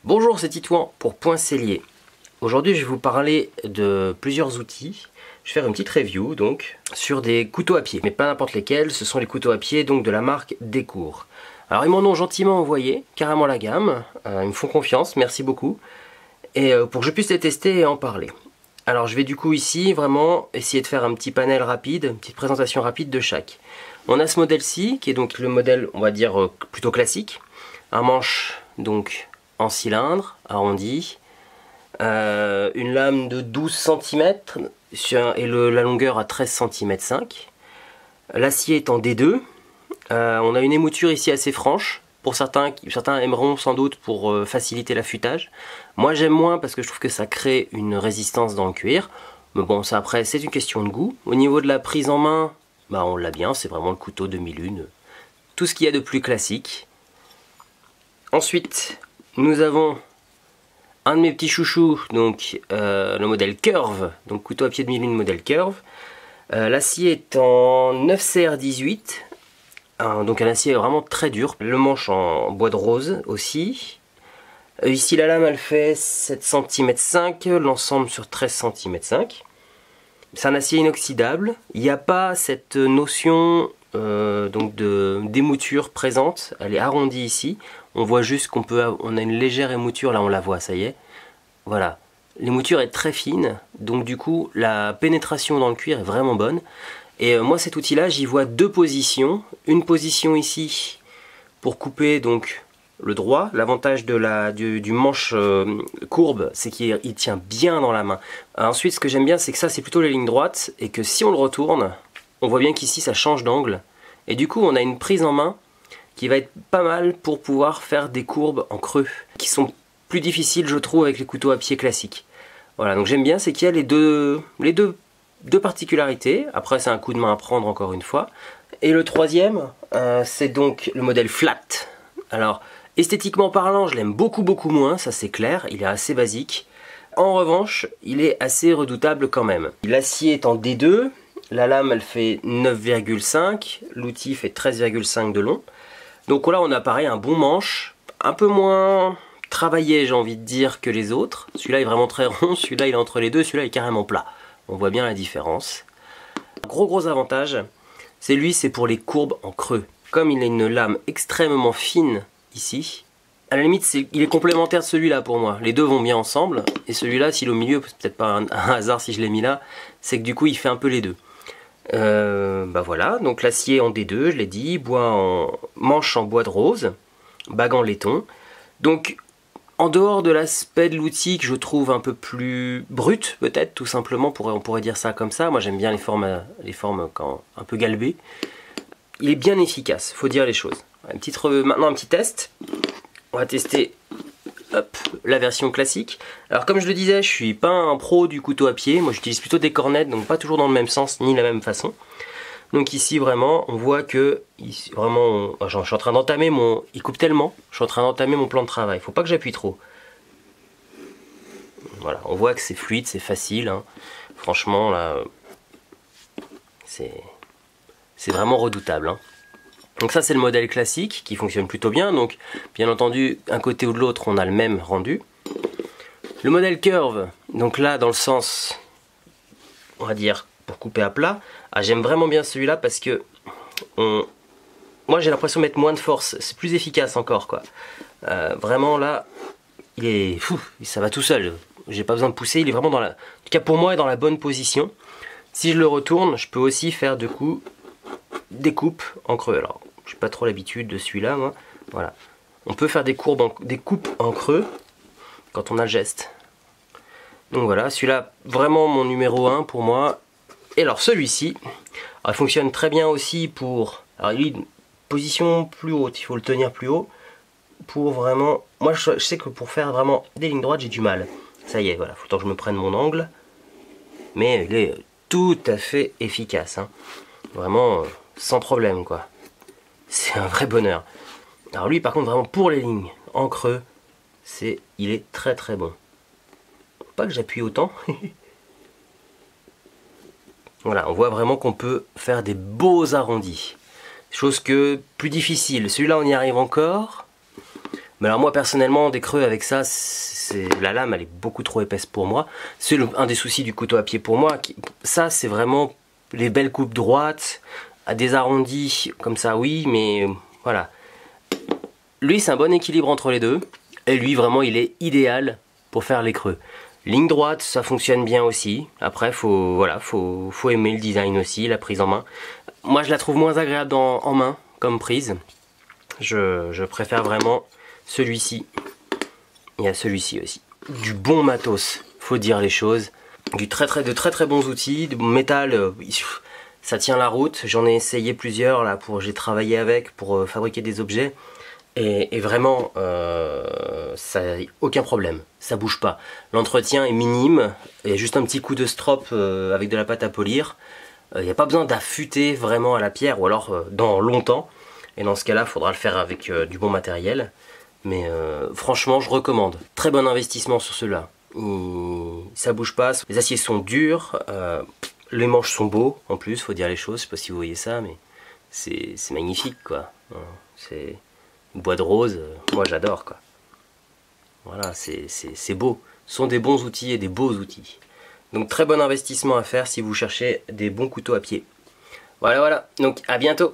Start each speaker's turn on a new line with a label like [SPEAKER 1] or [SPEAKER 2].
[SPEAKER 1] Bonjour, c'est Titouan pour Point Sellier. Aujourd'hui, je vais vous parler de plusieurs outils. Je vais faire une petite review donc sur des couteaux à pied, mais pas n'importe lesquels. Ce sont les couteaux à pied donc de la marque Descours. Alors ils m'en ont gentiment envoyé, carrément la gamme. Ils me font confiance, merci beaucoup. Et pour que je puisse les tester et en parler. Alors je vais du coup ici vraiment essayer de faire un petit panel rapide, une petite présentation rapide de chaque. On a ce modèle-ci qui est donc le modèle, on va dire plutôt classique. Un manche donc en cylindre, arrondi, une lame de 12 cm et la longueur à 13 cm 5. L'acier est en D2. On a une émouture ici assez franche. Pour certains aimeront sans doute pour faciliter l'affûtage. Moi j'aime moins parce que je trouve que ça crée une résistance dans le cuir. Mais bon, ça après c'est une question de goût. Au niveau de la prise en main, bah, on l'a bien, c'est vraiment le couteau 2001. Tout ce qu'il y a de plus classique. Ensuite, nous avons un de mes petits chouchous, donc le modèle Curve, donc couteau à pied 2001 modèle Curve. L'acier est en 9CR18, donc un acier vraiment très dur. Le manche en bois de rose aussi. Ici la lame elle fait 7 cm 5, l'ensemble sur 13 cm 5. C'est un acier inoxydable. Il n'y a pas cette notion donc d'émouture présente. Elle est arrondie ici. On voit juste on a une légère émouture, là on la voit, ça y est. Voilà. L'émouture est très fine, donc du coup la pénétration dans le cuir est vraiment bonne. Et moi cet outil là, j'y vois deux positions. Une position ici pour couper donc le droit. L'avantage du manche courbe, c'est qu'il tient bien dans la main. Ensuite ce que j'aime bien, c'est que ça c'est plutôt les lignes droites, et que si on le retourne, on voit bien qu'ici ça change d'angle. Et du coup on a une prise en main qui va être pas mal pour pouvoir faire des courbes en creux, qui sont plus difficiles je trouve avec les couteaux à pied classiques. Voilà, donc j'aime bien, c'est qu'il y a les deux particularités. Après c'est un coup de main à prendre encore une fois. Et le troisième, c'est donc le modèle Flat. Alors esthétiquement parlant, je l'aime beaucoup moins, ça c'est clair, il est assez basique. En revanche, il est assez redoutable quand même. L'acier est en D2, la lame elle fait 9,5, l'outil fait 13,5 de long. Donc là on a pareil un bon manche, un peu moins travaillé j'ai envie de dire que les autres. Celui-là est vraiment très rond, celui-là il est entre les deux, celui-là est carrément plat. On voit bien la différence. Gros avantage, c'est pour les courbes en creux. Comme il a une lame extrêmement fine ici, à la limite il est complémentaire de celui-là pour moi. Les deux vont bien ensemble, et celui-là s'il est au milieu, c'est peut-être pas un hasard si je l'ai mis là, c'est que du coup il fait un peu les deux. Bah voilà, donc l'acier en D2, je l'ai dit, manche en bois de rose, bague en laiton. Donc en dehors de l'aspect de l'outil que je trouve un peu plus brut, peut-être tout simplement, on pourrait dire ça comme ça. Moi j'aime bien les formes un peu galbées. Il est bien efficace, faut dire les choses. Maintenant un petit test. On va tester la version classique. Alors comme je le disais, je suis pas un pro du couteau à pied, moi j'utilise plutôt des cornettes, donc pas toujours dans le même sens ni la même façon. Donc ici vraiment on voit que je suis en train d'entamer il coupe tellement, je suis en train d'entamer mon plan de travail, faut pas que j'appuie trop. Voilà, on voit que c'est fluide, c'est facile, hein. Franchement là c'est vraiment redoutable, hein. Donc ça c'est le modèle classique qui fonctionne plutôt bien, donc bien entendu un côté ou de l'autre on a le même rendu. Le modèle Curve, donc là dans le sens, on va dire pour couper à plat, j'aime vraiment bien celui-là parce que moi j'ai l'impression de mettre moins de force, c'est plus efficace encore quoi. Vraiment là, il est fou, ça va tout seul, j'ai pas besoin de pousser, il est vraiment en tout cas pour moi dans la bonne position. Si je le retourne, je peux aussi faire des coupes en creux. Alors j'ai pas trop l'habitude de celui-là moi. Voilà. On peut faire des coupes en creux quand on a le geste. Donc voilà, celui-là vraiment mon numéro 1 pour moi. Et alors celui-ci, il fonctionne très bien aussi pour... Alors il a une position plus haute, il faut le tenir plus haut. Pour vraiment... Moi je sais que pour faire vraiment des lignes droites j'ai du mal. Ça y est, voilà, faut que je me prenne mon angle. Mais il est tout à fait efficace, hein. Vraiment sans problème quoi. C'est un vrai bonheur. Alors lui par contre vraiment pour les lignes en creux, il est très bon. Pas que j'appuie autant. Voilà, on voit vraiment qu'on peut faire des beaux arrondis. Chose que plus difficile. Celui-là on y arrive encore. Mais alors moi personnellement, des creux avec ça, la lame elle est beaucoup trop épaisse pour moi. C'est un des soucis du couteau à pied pour moi. Ça c'est vraiment les belles coupes droites, à des arrondis comme ça oui, mais voilà. Lui c'est un bon équilibre entre les deux. Et lui vraiment il est idéal pour faire les creux. Ligne droite ça fonctionne bien aussi. Après faut aimer le design aussi, la prise en main. Moi je la trouve moins agréable en main comme prise. Je préfère vraiment celui-ci. Il y a celui-ci aussi. Du bon matos, faut dire les choses. De très très bons outils. Du métal, ça tient la route. J'en ai essayé plusieurs là j'ai travaillé avec pour fabriquer des objets. Et vraiment, ça, aucun problème, ça bouge pas. L'entretien est minime, il y a juste un petit coup de strop avec de la pâte à polir. Il n'y a pas besoin d'affûter vraiment à la pierre, ou alors dans longtemps. Et dans ce cas-là, il faudra le faire avec du bon matériel. Mais franchement, je recommande. Très bon investissement sur ceux-là. Ça bouge pas, les aciers sont durs, les manches sont beaux en plus, faut dire les choses. Je sais pas si vous voyez ça, mais c'est magnifique quoi. C'est bois de rose, moi j'adore quoi. Voilà, c'est beau. Ce sont des bons outils et des beaux outils. Donc très bon investissement à faire si vous cherchez des bons couteaux à pied. Voilà, donc à bientôt.